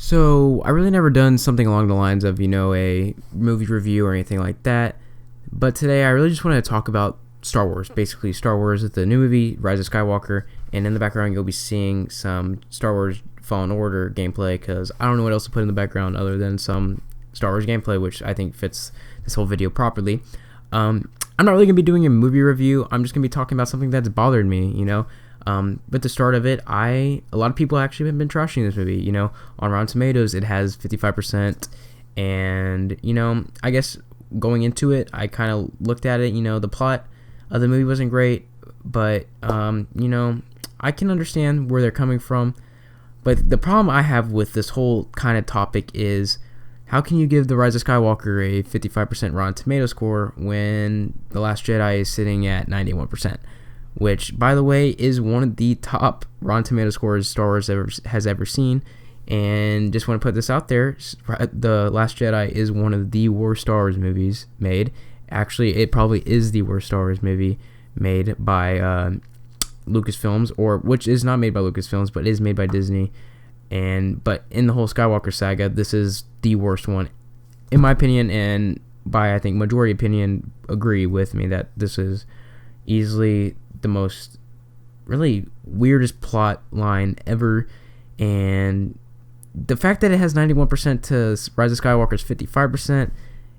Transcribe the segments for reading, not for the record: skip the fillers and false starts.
So I really never done something along the lines of, a movie review or anything like that. But today I really just want to talk about Star Wars. Basically, Star Wars is the new movie, Rise of Skywalker. And in the background, you'll be seeing some Star Wars Fallen Order gameplay because I don't know what else to put in the background other than some Star Wars gameplay, which I think fits this whole video properly. I'm not really going to be doing a movie review. I'm just going to be talking about something that's bothered me. But the start of it, a lot of people actually have been trashing this movie. On Rotten Tomatoes, it has 55%. And, I guess going into it, I kind of looked at it. The plot of the movie wasn't great. But, I can understand where they're coming from. But the problem I have with this whole kind of topic is, how can you give The Rise of Skywalker a 55% Rotten Tomato score when The Last Jedi is sitting at 91%? Which, by the way, is one of the top Rotten Tomato scores Star Wars has ever seen. And just want to put this out there, The Last Jedi is one of the worst Star Wars movies made. Actually, it probably is the worst Star Wars movie made by Lucasfilms, or which is not made by Lucasfilms, but is made by Disney. But in the whole Skywalker saga, this is the worst one, in my opinion, and by I think majority opinion agree with me that this is easily the most really weirdest plot line ever. And the fact that it has 91% to Rise of Skywalker's 55%,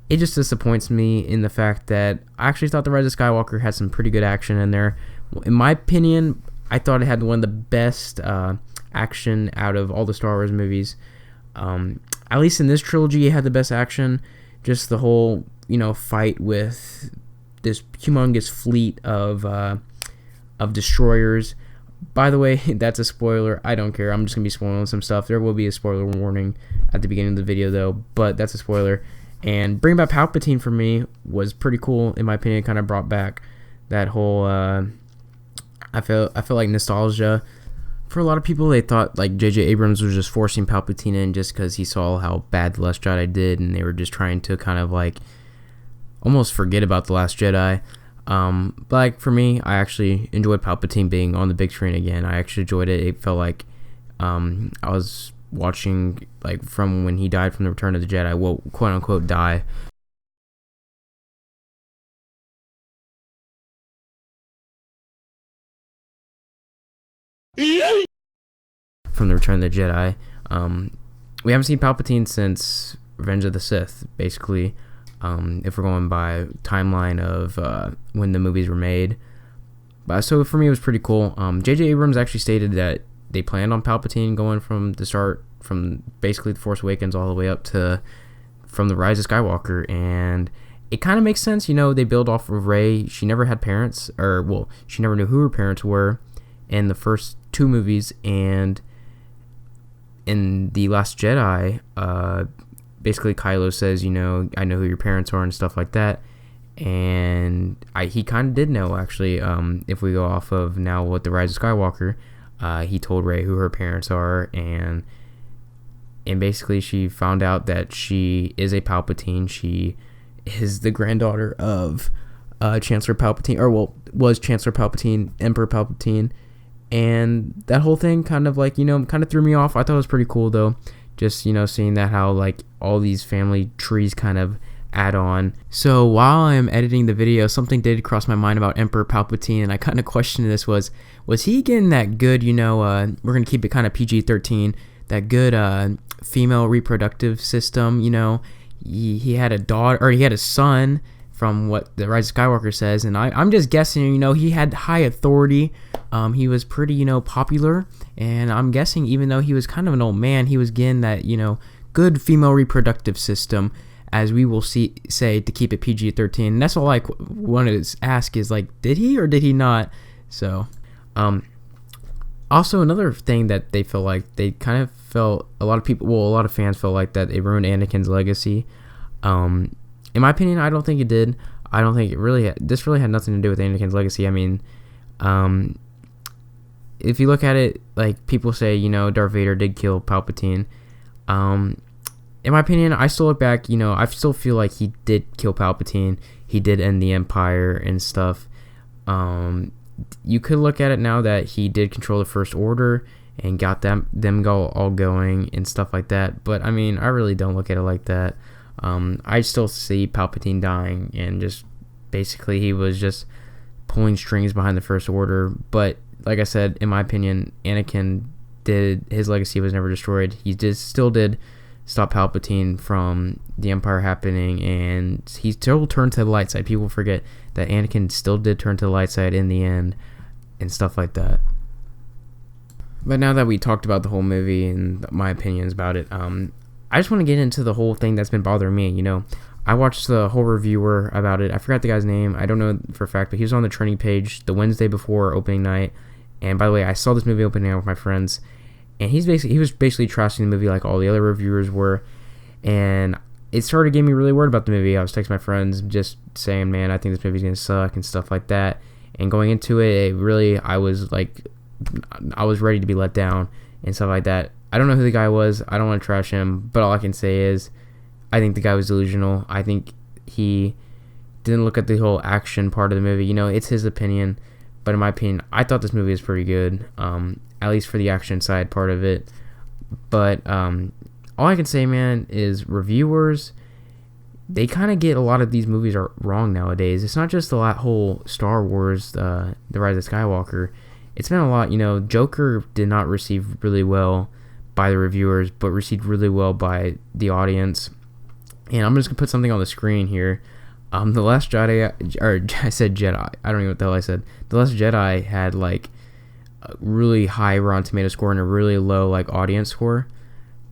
it just disappoints me in the fact that I actually thought The Rise of Skywalker had some pretty good action in there. In my opinion, I thought it had one of the best action out of all the Star Wars movies. At least in this trilogy, it had the best action. Just the whole, fight with this humongous fleet of destroyers. By the way, that's a spoiler. I don't care. I'm just gonna be spoiling some stuff. There will be a spoiler warning at the beginning of the video, though, but that's a spoiler. And bringing back Palpatine for me was pretty cool, in my opinion. It kind of brought back that whole. I feel like nostalgia. For a lot of people, they thought like J.J. Abrams was just forcing Palpatine in just because he saw how bad The Last Jedi did, and they were just trying to kind of like almost forget about The Last Jedi. But like for me, I actually enjoyed Palpatine being on the big screen again. I actually enjoyed it. It felt like I was watching like from when he died from the Return of the Jedi. Well, quote unquote die. From the Return of the Jedi. We haven't seen Palpatine since Revenge of the Sith, basically. If we're going by timeline of when the movies were made. So for me, it was pretty cool. J.J. Abrams actually stated that they planned on Palpatine going from the start, from basically The Force Awakens all the way up to from The Rise of Skywalker. And it kind of makes sense. They build off of Rey. She never had parents, she never knew who her parents were in the first two movies. And in The Last Jedi, basically Kylo says, I know who your parents are and stuff like that. And he kind of did know, actually. If we go off of now what The Rise of Skywalker, he told Rey who her parents are, and basically she found out that she is a Palpatine. She is the granddaughter of Chancellor Palpatine, was Chancellor Palpatine, Emperor Palpatine. And that whole thing kind of like, kind of threw me off. I thought it was pretty cool, though. Just, seeing that how, like, all these family trees kind of add on. So, while I'm editing the video, something did cross my mind about Emperor Palpatine, and I kind of questioned this, was he getting that good, we're going to keep it kind of PG-13, that good female reproductive system, he had a daughter, or he had a son, from what The Rise of Skywalker says, and I'm just guessing, he had high authority. He was pretty, popular, and I'm guessing even though he was kind of an old man, he was getting that, good female reproductive system, as we will say, to keep it PG-13. And that's all I wanted to ask is, like, did he or did he not? So, also another thing that they feel like, they kind of felt, a lot of fans felt like that it ruined Anakin's legacy. In my opinion, I don't think it did. I don't think this really had nothing to do with Anakin's legacy. I mean, if you look at it, like, people say, Darth Vader did kill Palpatine. In my opinion, I still look back, I still feel like he did kill Palpatine. He did end the Empire and stuff. You could look at it now that he did control the First Order, and got them go all going and stuff like that. But I mean, I really don't look at it like that. I still see Palpatine dying, and just basically he was just pulling strings behind the First Order. But like I said, in my opinion, Anakin his legacy was never destroyed. He still did stop Palpatine from the Empire happening, and he still turned to the light side. People forget that Anakin still did turn to the light side in the end, and stuff like that. But now that we talked about the whole movie and my opinions about it, I just want to get into the whole thing that's been bothering me. I watched the whole reviewer about it. I forgot the guy's name. I don't know for a fact, but he was on the trending page the Wednesday before opening night. And by the way, I saw this movie opening night with my friends, and he was basically trashing the movie like all the other reviewers were. And it started getting me really worried about the movie. I was texting my friends just saying, man, I think this movie's going to suck and stuff like that. And going into it, I was ready to be let down and stuff like that. I don't know who the guy was. I don't want to trash him, but all I can say is I think the guy was delusional. I think he didn't look at the whole action part of the movie. It's his opinion, but in my opinion, I thought this movie was pretty good, at least for the action side part of it. But all I can say, man, is reviewers, they kind of get a lot of these movies are wrong nowadays. It's not just the whole Star Wars, The Rise of Skywalker. It's been a lot. Joker did not receive really well by the reviewers, but received really well by the audience. And I'm just going to put something on the screen here. The Last Jedi, or I said Jedi. I don't know what the hell I said. The Last Jedi had like a really high Rotten Tomato score and a really low like audience score.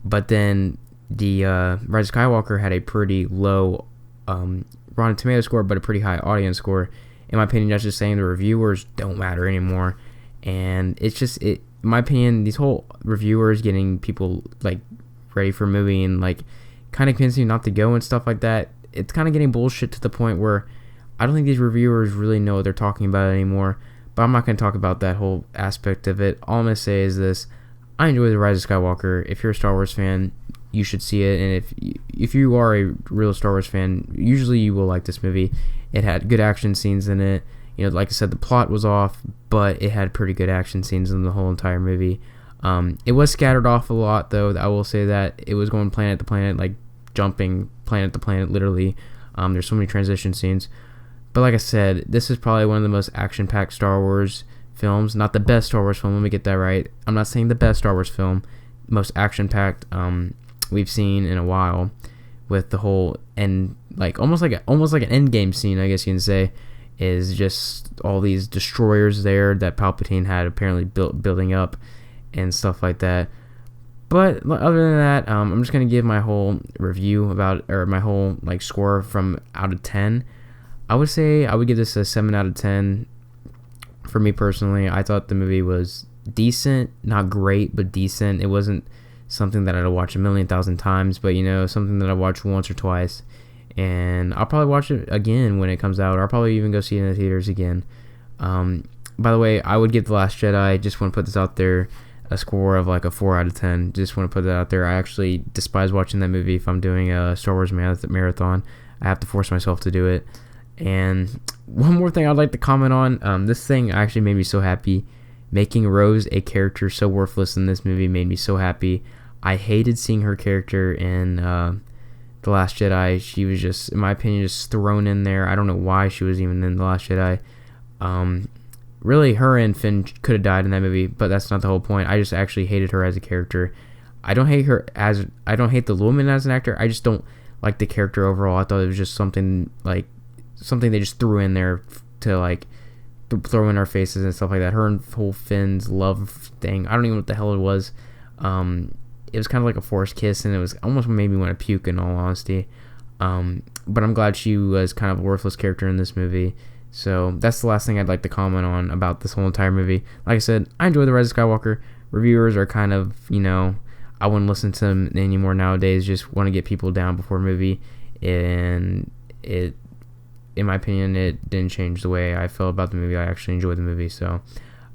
But then the Rise of Skywalker had a pretty low Rotten Tomato score, but a pretty high audience score. In my opinion, that's just saying the reviewers don't matter anymore. And it's just, in my opinion, these whole reviewers getting people like ready for a movie and like kind of convincing you not to go and stuff like that, it's kind of getting bullshit to the point where I don't think these reviewers really know what they're talking about anymore. But I'm not going to talk about that whole aspect of it. All I'm going to say is this: I enjoy The Rise of Skywalker. If you're a Star Wars fan, you should see it. And if you are a real Star Wars fan, usually you will like this movie. It had good action scenes in it. Like I said, the plot was off, but it had pretty good action scenes in the whole entire movie. It was scattered off a lot, though. I will say that it was going planet to planet, like jumping planet to planet, literally. There's so many transition scenes. But like I said, this is probably one of the most action-packed Star Wars films. Not the best Star Wars film, let me get that right. I'm not saying the best Star Wars film. Most action-packed we've seen in a while, with the whole end, like almost like an endgame scene, I guess you can say, is just all these destroyers there that Palpatine had apparently building up and stuff like that. But other than that, I'm just gonna give my whole review or my whole like score from out of 10. I would say I would give this a 7 out of 10. For me personally, I thought the movie was decent, not great, but decent. It wasn't something that I'd watch a million thousand times, but something that I watched once or twice. And I'll probably watch it again when it comes out, or I'll probably even go see it in the theaters again. By the way, I would give The Last Jedi, just want to put this out there, a score of like a 4 out of 10. Just want to put that out there. I actually despise watching that movie if I'm doing a Star Wars marathon. I have to force myself to do it. And one more thing I'd like to comment on, this thing actually made me so happy. Making Rose a character so worthless in this movie made me so happy. I hated seeing her character in The Last Jedi. She was just, in my opinion, just thrown in there. I don't know why she was even in The Last Jedi. Really, her and Finn could have died in that movie, but that's not the whole point. I just actually hated her as a character. I don't hate the woman as an actor. I just don't like the character overall. I thought it was just something they just threw in there to like throw in our faces and stuff like that. Her and whole Finn's love thing, I don't even know what the hell it was. It was kind of like a forced kiss, and it was almost made me want to puke, in all honesty. But I'm glad she was kind of a worthless character in this movie. So that's the last thing I'd like to comment on about this whole entire movie. Like I said, I enjoy The Rise of Skywalker. Reviewers are kind of, I wouldn't listen to them anymore nowadays. Just want to get people down before a movie, and it, in my opinion, it didn't change the way I felt about the movie. I actually enjoyed the movie. So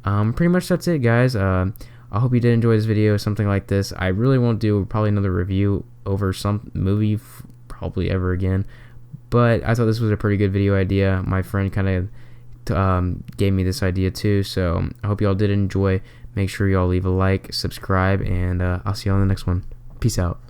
pretty much that's it, guys. I hope you did enjoy this video, something like this. I really won't do probably another review over some movie probably ever again, but I thought this was a pretty good video idea. My friend kind of gave me this idea too, so I hope y'all did enjoy. Make sure y'all leave a like, subscribe, and I'll see y'all in the next one. Peace out.